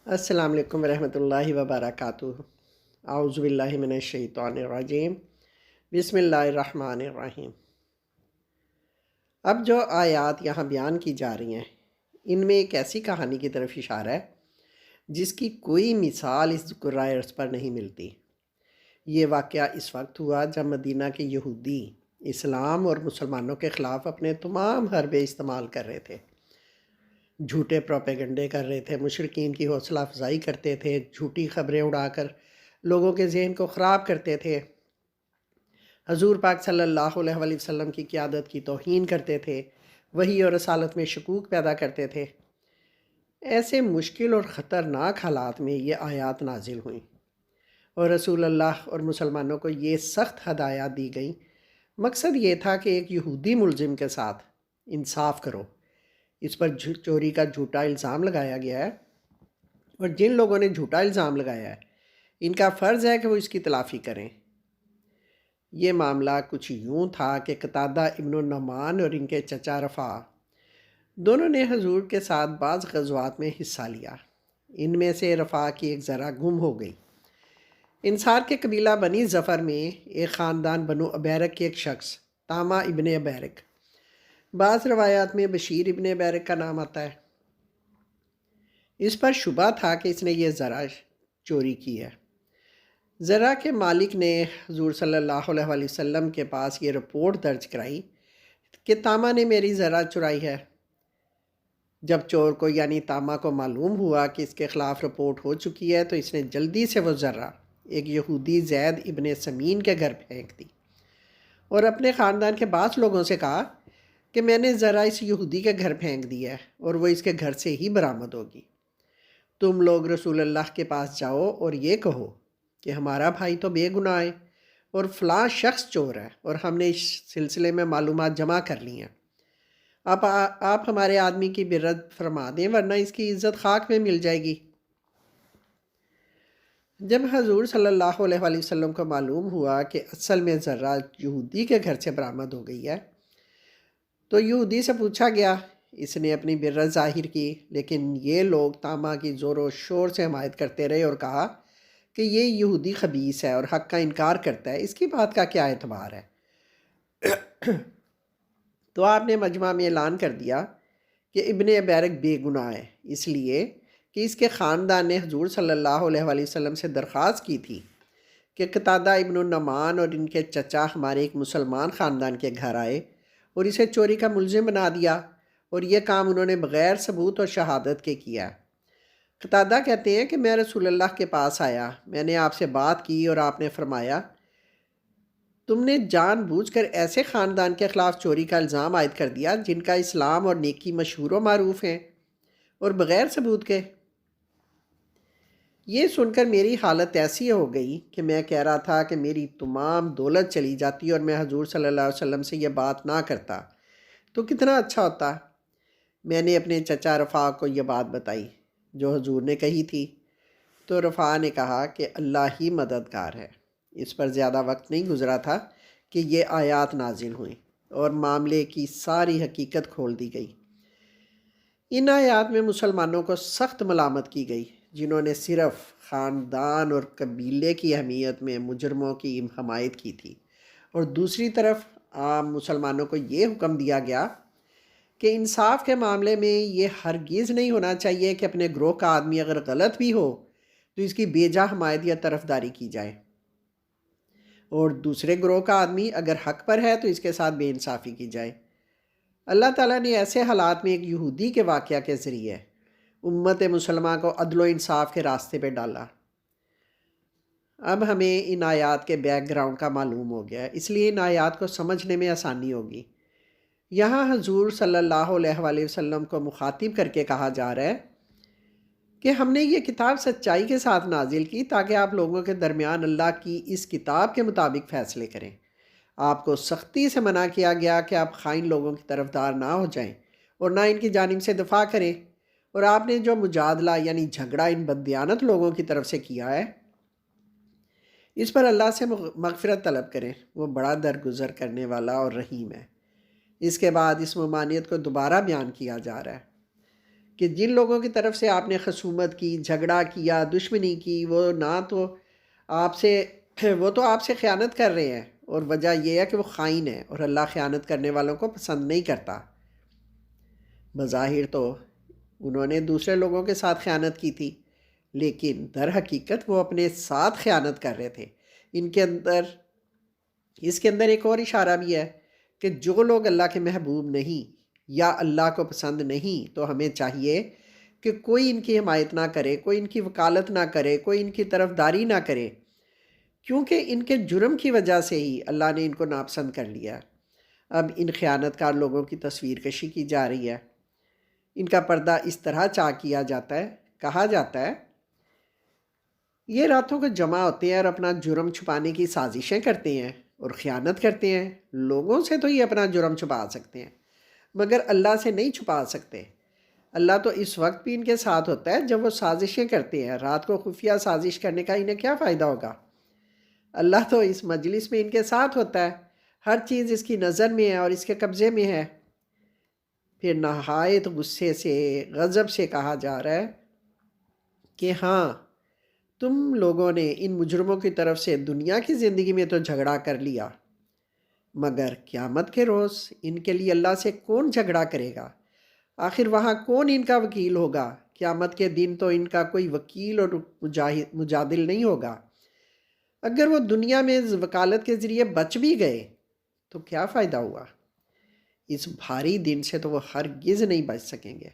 السلام علیکم ورحمۃ اللہ وبرکاتہ۔ اعوذ باللہ من الشیطان الرجیم، بسم اللہ الرحمن الرحیم۔ اب جو آیات یہاں بیان کی جا رہی ہیں ان میں ایک ایسی کہانی کی طرف اشارہ ہے جس کی کوئی مثال اس قرۂ ارض پر نہیں ملتی۔ یہ واقعہ اس وقت ہوا جب مدینہ کے یہودی اسلام اور مسلمانوں کے خلاف اپنے تمام حربے استعمال کر رہے تھے، جھوٹے پروپیگنڈے کر رہے تھے، مشرکین کی حوصلہ افزائی کرتے تھے، جھوٹی خبریں اڑا کر لوگوں کے ذہن کو خراب کرتے تھے، حضور پاک صلی اللہ علیہ وآلہ وسلم کی قیادت کی توہین کرتے تھے، وحی اور رسالت میں شکوک پیدا کرتے تھے۔ ایسے مشکل اور خطرناک حالات میں یہ آیات نازل ہوئیں اور رسول اللہ اور مسلمانوں کو یہ سخت ہدایات دی گئیں۔ مقصد یہ تھا کہ ایک یہودی ملزم کے ساتھ انصاف کرو، اس پر چوری کا جھوٹا الزام لگایا گیا ہے، اور جن لوگوں نے جھوٹا الزام لگایا ہے ان کا فرض ہے کہ وہ اس کی تلافی کریں۔ یہ معاملہ کچھ یوں تھا کہ قتادہ ابن النعمان اور ان کے چچا رفع دونوں نے حضور کے ساتھ بعض غزوات میں حصہ لیا۔ ان میں سے رفع کی ایک ذرہ گم ہو گئی۔ انصار کے قبیلہ بنی ظفر میں ایک خاندان بنو ابیرک کے ایک شخص تامہ ابن ابیرک، بعض روایات میں بشیر ابن ابیرک کا نام آتا ہے، اس پر شبہ تھا کہ اس نے یہ ذرہ چوری کی ہے۔ ذرہ کے مالک نے حضور صلی اللہ علیہ وآلہ وسلم کے پاس یہ رپورٹ درج کرائی کہ تامہ نے میری ذرہ چرائی ہے۔ جب چور کو یعنی تامہ کو معلوم ہوا کہ اس کے خلاف رپورٹ ہو چکی ہے تو اس نے جلدی سے وہ ذرہ ایک یہودی زید ابن سمین کے گھر پھینک دی اور اپنے خاندان کے بعض لوگوں سے کہا کہ میں نے ذرا اس یہودی کے گھر پھینک دیا ہے اور وہ اس کے گھر سے ہی برآمد ہوگی۔ تم لوگ رسول اللہ کے پاس جاؤ اور یہ کہو کہ ہمارا بھائی تو بے گناہ ہے اور فلاں شخص چور ہے، اور ہم نے اس سلسلے میں معلومات جمع کر لی ہیں۔ آپ ہمارے آدمی کی برت فرما دیں ورنہ اس کی عزت خاک میں مل جائے گی۔ جب حضور صلی اللہ علیہ وآلہ وسلم کو معلوم ہوا کہ اصل میں ذرہ یہودی کے گھر سے برآمد ہو گئی ہے تو یہودی سے پوچھا گیا۔ اس نے اپنی برت ظاہر کی، لیکن یہ لوگ تامہ کی زور و شور سے حمایت کرتے رہے اور کہا کہ یہ یہودی خبیث ہے اور حق کا انکار کرتا ہے، اس کی بات کا کیا اعتبار ہے؟ تو آپ نے مجمع میں اعلان کر دیا کہ ابن ابیرک بے گناہ ہے، اس لیے کہ اس کے خاندان نے حضور صلی اللہ علیہ وآلہ وسلم سے درخواست کی تھی کہ قتادہ ابن النعمان اور ان کے چچا ہمارے ایک مسلمان خاندان کے گھر آئے اور اسے چوری کا ملزم بنا دیا، اور یہ کام انہوں نے بغیر ثبوت اور شہادت کے کیا۔ قتادہ کہتے ہیں کہ میں رسول اللہ کے پاس آیا، میں نے آپ سے بات کی اور آپ نے فرمایا تم نے جان بوجھ کر ایسے خاندان کے خلاف چوری کا الزام عائد کر دیا جن کا اسلام اور نیکی مشہور و معروف ہیں، اور بغیر ثبوت کے۔ یہ سن کر میری حالت ایسی ہو گئی کہ میں کہہ رہا تھا کہ میری تمام دولت چلی جاتی اور میں حضور صلی اللہ علیہ وسلم سے یہ بات نہ کرتا تو کتنا اچھا ہوتا۔ میں نے اپنے چچا رفع کو یہ بات بتائی جو حضور نے کہی تھی، تو رفع نے کہا کہ اللہ ہی مددگار ہے۔ اس پر زیادہ وقت نہیں گزرا تھا کہ یہ آیات نازل ہوئیں اور معاملے کی ساری حقیقت کھول دی گئی۔ ان آیات میں مسلمانوں کو سخت ملامت کی گئی جنہوں نے صرف خاندان اور قبیلے کی اہمیت میں مجرموں کی حمایت کی تھی، اور دوسری طرف عام مسلمانوں کو یہ حکم دیا گیا کہ انصاف کے معاملے میں یہ ہرگز نہیں ہونا چاہیے کہ اپنے گروہ کا آدمی اگر غلط بھی ہو تو اس کی بیجا حمایت یا طرفداری کی جائے، اور دوسرے گروہ کا آدمی اگر حق پر ہے تو اس کے ساتھ بے انصافی کی جائے۔ اللہ تعالیٰ نے ایسے حالات میں ایک یہودی کے واقعہ کے ذریعے امت مسلمہ کو عدل و انصاف کے راستے پہ ڈالا۔ اب ہمیں ان آیات کے بیک گراؤنڈ کا معلوم ہو گیا ہے، اس لیے ان آیات کو سمجھنے میں آسانی ہوگی۔ یہاں حضور صلی اللہ علیہ وآلہ وسلم کو مخاطب کر کے کہا جا رہا ہے کہ ہم نے یہ کتاب سچائی کے ساتھ نازل کی تاکہ آپ لوگوں کے درمیان اللہ کی اس کتاب کے مطابق فیصلے کریں۔ آپ کو سختی سے منع کیا گیا کہ آپ خائن لوگوں کی طرفدار نہ ہو جائیں اور نہ ان کی جانب سے دفاع کریں، اور آپ نے جو مجادلہ یعنی جھگڑا ان بددیانت لوگوں کی طرف سے کیا ہے اس پر اللہ سے مغفرت طلب کریں، وہ بڑا درگزر کرنے والا اور رحیم ہے۔ اس کے بعد اس ممانعت کو دوبارہ بیان کیا جا رہا ہے کہ جن لوگوں کی طرف سے آپ نے خصومت کی، جھگڑا کیا، دشمنی کی، وہ نہ تو آپ سے وہ تو آپ سے خیانت کر رہے ہیں، اور وجہ یہ ہے کہ وہ خائن ہے، اور اللہ خیانت کرنے والوں کو پسند نہیں کرتا۔ بظاہر تو انہوں نے دوسرے لوگوں کے ساتھ خیانت کی تھی، لیکن در حقیقت وہ اپنے ساتھ خیانت کر رہے تھے۔ ان کے اندر اس کے اندر ایک اور اشارہ بھی ہے کہ جو لوگ اللہ کے محبوب نہیں یا اللہ کو پسند نہیں، تو ہمیں چاہیے کہ کوئی ان کی حمایت نہ کرے، کوئی ان کی وکالت نہ کرے، کوئی ان کی طرفداری نہ کرے، کیونکہ ان کے جرم کی وجہ سے ہی اللہ نے ان کو ناپسند کر لیا۔ اب ان خیانت کار لوگوں کی تصویر کشی کی جا رہی ہے، ان کا پردہ اس طرح چاک کیا جاتا ہے، کہا جاتا ہے یہ راتوں کو جمع ہوتے ہیں اور اپنا جرم چھپانے کی سازشیں کرتے ہیں اور خیانت کرتے ہیں۔ لوگوں سے تو یہ اپنا جرم چھپا سکتے ہیں، مگر اللہ سے نہیں چھپا سکتے۔ اللہ تو اس وقت بھی ان کے ساتھ ہوتا ہے جب وہ سازشیں کرتے ہیں۔ رات کو خفیہ سازش کرنے کا انہیں کیا فائدہ ہوگا؟ اللہ تو اس مجلس میں ان کے ساتھ ہوتا ہے، ہر چیز اس کی نظر میں ہے اور اس کے قبضے میں ہے۔ پھر نہایت غصے سے، غضب سے کہا جا رہا ہے کہ ہاں، تم لوگوں نے ان مجرموں کی طرف سے دنیا کی زندگی میں تو جھگڑا کر لیا، مگر قیامت کے روز ان کے لیے اللہ سے کون جھگڑا کرے گا؟ آخر وہاں کون ان کا وکیل ہوگا؟ قیامت کے دن تو ان کا کوئی وکیل اور مجادل نہیں ہوگا۔ اگر وہ دنیا میں وکالت کے ذریعے بچ بھی گئے تو کیا فائدہ ہوا؟ اس بھاری دن سے تو وہ ہرگز نہیں بچ سکیں گے۔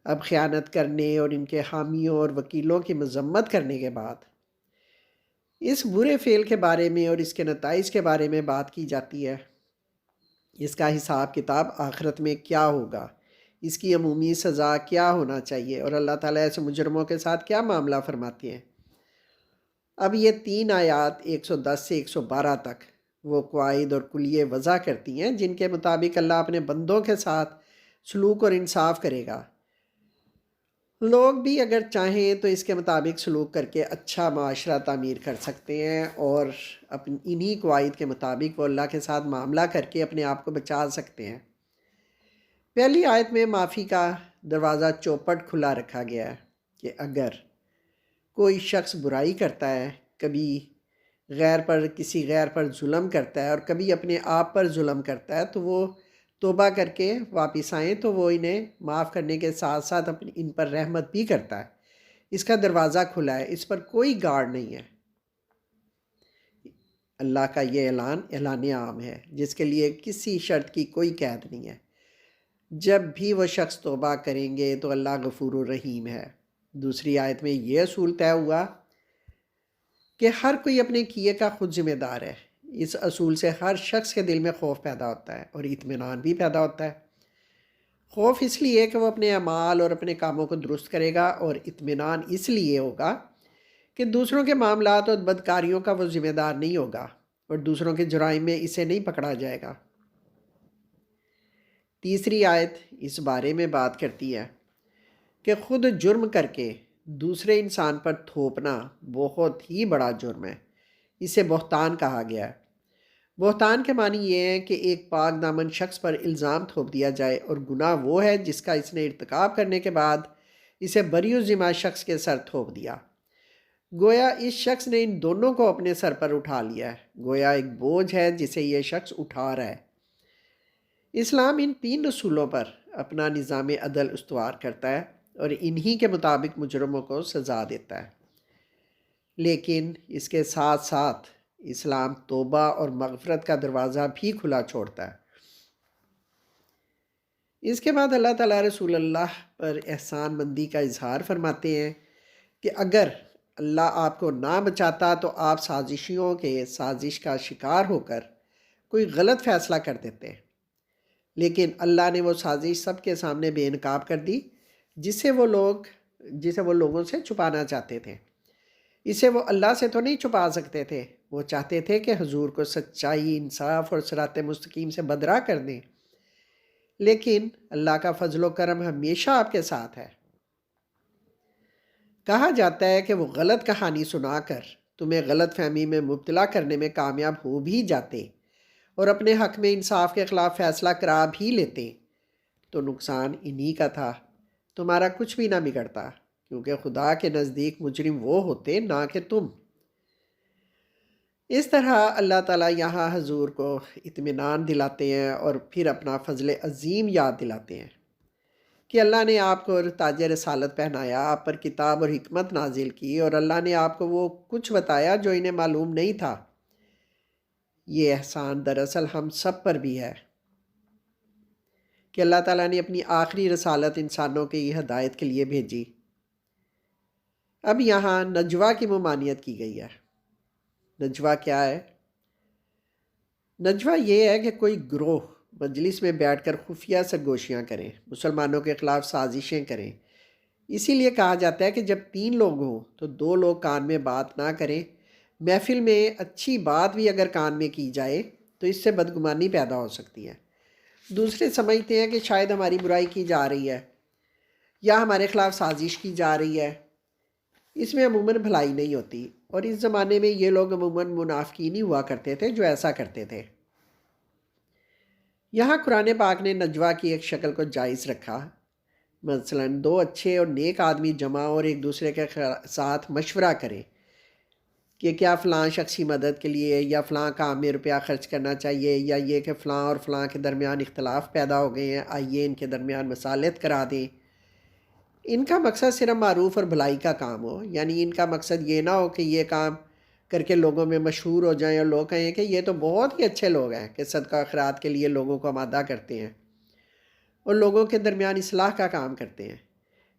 اب خیانت کرنے اور ان کے حامیوں اور وکیلوں کی مذمت کرنے کے بعد اس برے فعل کے بارے میں اور اس کے نتائج کے بارے میں بات کی جاتی ہے۔ اس کا حساب کتاب آخرت میں کیا ہوگا، اس کی عمومی سزا کیا ہونا چاہیے، اور اللہ تعالیٰ ایسے مجرموں کے ساتھ کیا معاملہ فرماتے ہیں۔ اب یہ 3 آیات 110 سے 112 تک وہ قواعد اور کلیے وضع کرتی ہیں جن کے مطابق اللہ اپنے بندوں کے ساتھ سلوک اور انصاف کرے گا۔ لوگ بھی اگر چاہیں تو اس کے مطابق سلوک کر کے اچھا معاشرہ تعمیر کر سکتے ہیں، اور انہی قواعد کے مطابق وہ اللہ کے ساتھ معاملہ کر کے اپنے آپ کو بچا سکتے ہیں۔ پہلی آیت میں معافی کا دروازہ چوپٹ کھلا رکھا گیا ہے کہ اگر کوئی شخص برائی کرتا ہے، کبھی کسی غیر پر ظلم کرتا ہے اور کبھی اپنے آپ پر ظلم کرتا ہے، تو وہ توبہ کر کے واپس آئیں تو وہ انہیں معاف کرنے کے ساتھ ساتھ ان پر رحمت بھی کرتا ہے۔ اس کا دروازہ کھلا ہے، اس پر کوئی گارڈ نہیں ہے۔ اللہ کا یہ اعلان عام ہے جس کے لیے کسی شرط کی کوئی قید نہیں ہے۔ جب بھی وہ شخص توبہ کریں گے تو اللہ غفور الرحیم ہے۔ دوسری آیت میں یہ اصول طے ہوا کہ ہر کوئی اپنے کیے کا خود ذمہ دار ہے۔ اس اصول سے ہر شخص کے دل میں خوف پیدا ہوتا ہے اور اطمینان بھی پیدا ہوتا ہے۔ خوف اس لیے کہ وہ اپنے اعمال اور اپنے کاموں کو درست کرے گا، اور اطمینان اس لیے ہوگا کہ دوسروں کے معاملات اور بدکاریوں کا وہ ذمہ دار نہیں ہوگا اور دوسروں کے جرائم میں اسے نہیں پکڑا جائے گا۔ تیسری آیت اس بارے میں بات کرتی ہے کہ خود جرم کر کے دوسرے انسان پر تھوپنا بہت ہی بڑا جرم ہے۔ اسے بہتان کہا گیا ہے۔ بہتان کے معنی یہ ہے کہ ایک پاک دامن شخص پر الزام تھوپ دیا جائے، اور گناہ وہ ہے جس کا اس نے ارتکاب کرنے کے بعد اسے بری الذمہ شخص کے سر تھوپ دیا۔ گویا اس شخص نے ان دونوں کو اپنے سر پر اٹھا لیا ہے، گویا ایک بوجھ ہے جسے یہ شخص اٹھا رہا ہے۔ اسلام ان 3 اصولوں پر اپنا نظام عدل استوار کرتا ہے اور انہی کے مطابق مجرموں کو سزا دیتا ہے، لیکن اس کے ساتھ ساتھ اسلام توبہ اور مغفرت کا دروازہ بھی کھلا چھوڑتا ہے۔ اس کے بعد اللہ تعالیٰ رسول اللہ پر احسان مندی کا اظہار فرماتے ہیں کہ اگر اللہ آپ کو نہ بچاتا تو آپ سازشیوں کے سازش کا شکار ہو کر کوئی غلط فیصلہ کر دیتے، لیکن اللہ نے وہ سازش سب کے سامنے بے نقاب کر دی جسے وہ لوگوں سے چھپانا چاہتے تھے۔ اسے وہ اللہ سے تو نہیں چھپا سکتے تھے، وہ چاہتے تھے کہ حضور کو سچائی، انصاف اور صراط مستقیم سے بدراہ کر دیں، لیکن اللہ کا فضل و کرم ہمیشہ آپ کے ساتھ ہے۔ کہا جاتا ہے کہ وہ غلط کہانی سنا کر تمہیں غلط فہمی میں مبتلا کرنے میں کامیاب ہو بھی جاتے اور اپنے حق میں انصاف کے خلاف فیصلہ کرا بھی لیتے، تو نقصان انہی کا تھا تمہارا کچھ بھی نہ بگڑتا، کیونکہ خدا کے نزدیک مجرم وہ ہوتے نہ کہ تم۔ اس طرح اللہ تعالیٰ یہاں حضور کو اطمینان دلاتے ہیں اور پھر اپنا فضل عظیم یاد دلاتے ہیں کہ اللہ نے آپ کو تاج رسالت پہنایا، آپ پر کتاب اور حکمت نازل کی، اور اللہ نے آپ کو وہ کچھ بتایا جو انہیں معلوم نہیں تھا۔ یہ احسان دراصل ہم سب پر بھی ہے کہ اللہ تعالیٰ نے اپنی آخری رسالت انسانوں کی ہدایت کے لیے بھیجی۔ اب یہاں نجوہ کی ممانعت کی گئی ہے۔ نجوہ کیا ہے؟ نجوہ یہ ہے کہ کوئی گروہ مجلس میں بیٹھ کر خفیہ سرگوشیاں کریں، مسلمانوں کے خلاف سازشیں کریں۔ اسی لیے کہا جاتا ہے کہ جب 3 لوگ ہوں تو 2 لوگ کان میں بات نہ کریں۔ محفل میں اچھی بات بھی اگر کان میں کی جائے تو اس سے بدگمانی پیدا ہو سکتی ہے۔ دوسرے سمجھتے ہیں کہ شاید ہماری برائی کی جا رہی ہے یا ہمارے خلاف سازش کی جا رہی ہے۔ اس میں عموماً بھلائی نہیں ہوتی، اور اس زمانے میں یہ لوگ عموماً منافقین ہی ہوا کرتے تھے جو ایسا کرتے تھے۔ یہاں قرآن پاک نے نجوہ کی ایک شکل کو جائز رکھا، مثلاً 2 اچھے اور نیک آدمی جمع اور ایک دوسرے کے ساتھ مشورہ کریں کہ کیا فلاں شخصی مدد کے لیے یا فلاں کام میں روپیہ خرچ کرنا چاہیے، یا یہ کہ فلاں اور فلاں کے درمیان اختلاف پیدا ہو گئے ہیں، آئیے ان کے درمیان مصالحت کرا دیں۔ ان کا مقصد صرف معروف اور بھلائی کا کام ہو، یعنی ان کا مقصد یہ نہ ہو کہ یہ کام کر کے لوگوں میں مشہور ہو جائیں اور لوگ کہیں کہ یہ تو بہت ہی اچھے لوگ ہیں کہ صدقہ خیرات کے لیے لوگوں کو آمادہ کرتے ہیں اور لوگوں کے درمیان اصلاح کا کام کرتے ہیں۔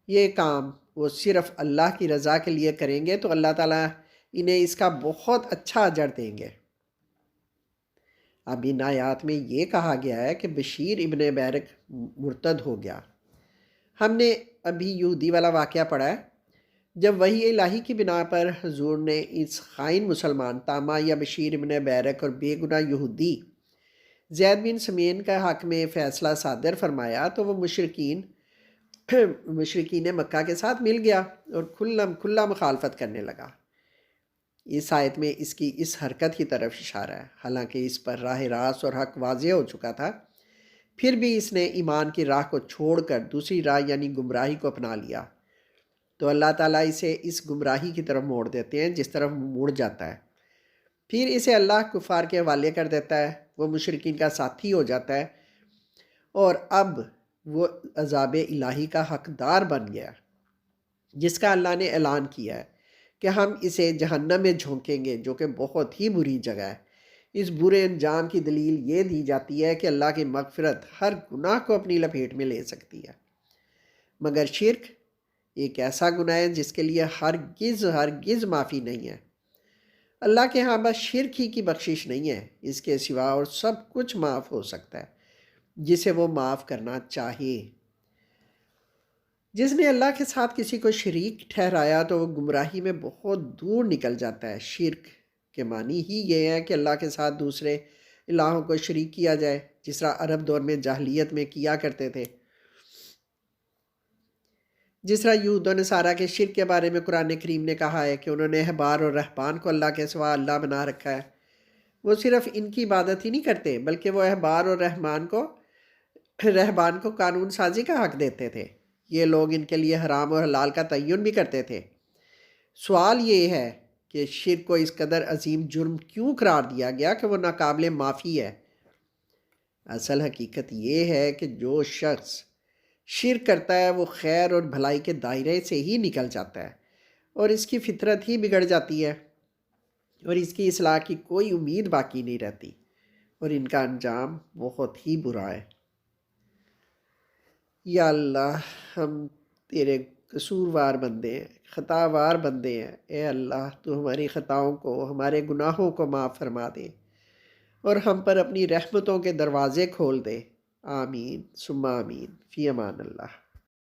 یہ کام وہ صرف اللہ کی رضا کے لیے کریں گے تو اللہ تعالیٰ انہیں اس کا بہت اچھا اجر دیں گے۔ اب ان آیات میں یہ کہا گیا ہے کہ بشیر ابن بیرک مرتد ہو گیا۔ ہم نے ابھی یہودی والا واقعہ پڑھا ہے، جب وحی الہی کی بنا پر حضور نے اس خائن مسلمان طامہ یا بشیر ابن بیرک اور بے گناہ یہودی زید بن سمین کا حق میں فیصلہ صادر فرمایا تو وہ مشرکین مکہ کے ساتھ مل گیا اور کھلا مخالفت کرنے لگا۔ اس آیت میں اس کی اس حرکت کی طرف اشارہ ہے، حالانکہ اس پر راہ راست اور حق واضح ہو چکا تھا، پھر بھی اس نے ایمان کی راہ کو چھوڑ کر دوسری راہ یعنی گمراہی کو اپنا لیا، تو اللہ تعالیٰ اسے اس گمراہی کی طرف موڑ دیتے ہیں جس طرف مڑ جاتا ہے۔ پھر اسے اللہ کفار کے حوالے کر دیتا ہے، وہ مشرکین کا ساتھی ہو جاتا ہے، اور اب وہ عذاب الہی کا حقدار بن گیا، جس کا اللہ نے اعلان کیا ہے کہ ہم اسے جہنم میں جھونکیں گے، جو کہ بہت ہی بری جگہ ہے۔ اس برے انجام کی دلیل یہ دی جاتی ہے کہ اللہ کی مغفرت ہر گناہ کو اپنی لپیٹ میں لے سکتی ہے، مگر شرک ایک ایسا گناہ ہے جس کے لیے ہرگز معافی نہیں ہے۔ اللہ کے ہاں بس شرک ہی کی بخشش نہیں ہے، اس کے سوا اور سب کچھ معاف ہو سکتا ہے جسے وہ معاف کرنا چاہے۔ جس نے اللہ کے ساتھ کسی کو شریک ٹھہرایا تو وہ گمراہی میں بہت دور نکل جاتا ہے۔ شرک کے معنی ہی یہ ہے کہ اللہ کے ساتھ دوسرے الہوں کو شریک کیا جائے، جس طرح عرب دور میں جاہلیت میں کیا کرتے تھے۔ جس طرح یہود و نصارہ کے شرک کے بارے میں قرآن کریم نے کہا ہے کہ انہوں نے احبار اور رہبان کو اللہ کے سوا اللہ بنا رکھا ہے۔ وہ صرف ان کی عبادت ہی نہیں کرتے بلکہ وہ احبار اور رہبان کو قانون سازی کا حق دیتے تھے۔ یہ لوگ ان کے لیے حرام اور حلال کا تعین بھی کرتے تھے۔ سوال یہ ہے کہ شرک کو اس قدر عظیم جرم کیوں قرار دیا گیا کہ وہ ناقابل معافی ہے؟ اصل حقیقت یہ ہے کہ جو شخص شرک کرتا ہے وہ خیر اور بھلائی کے دائرے سے ہی نکل جاتا ہے اور اس کی فطرت ہی بگڑ جاتی ہے اور اس کی اصلاح کی کوئی امید باقی نہیں رہتی، اور ان کا انجام بہت ہی برا ہے۔ یا اللہ، ہم تیرے قصوروار بندے ہیں، خطاوار بندے ہیں۔ اے اللہ، تو ہماری خطاؤں کو، ہمارے گناہوں کو معاف فرما دے اور ہم پر اپنی رحمتوں کے دروازے کھول دے۔ آمین ثم آمین، فی امان اللہ۔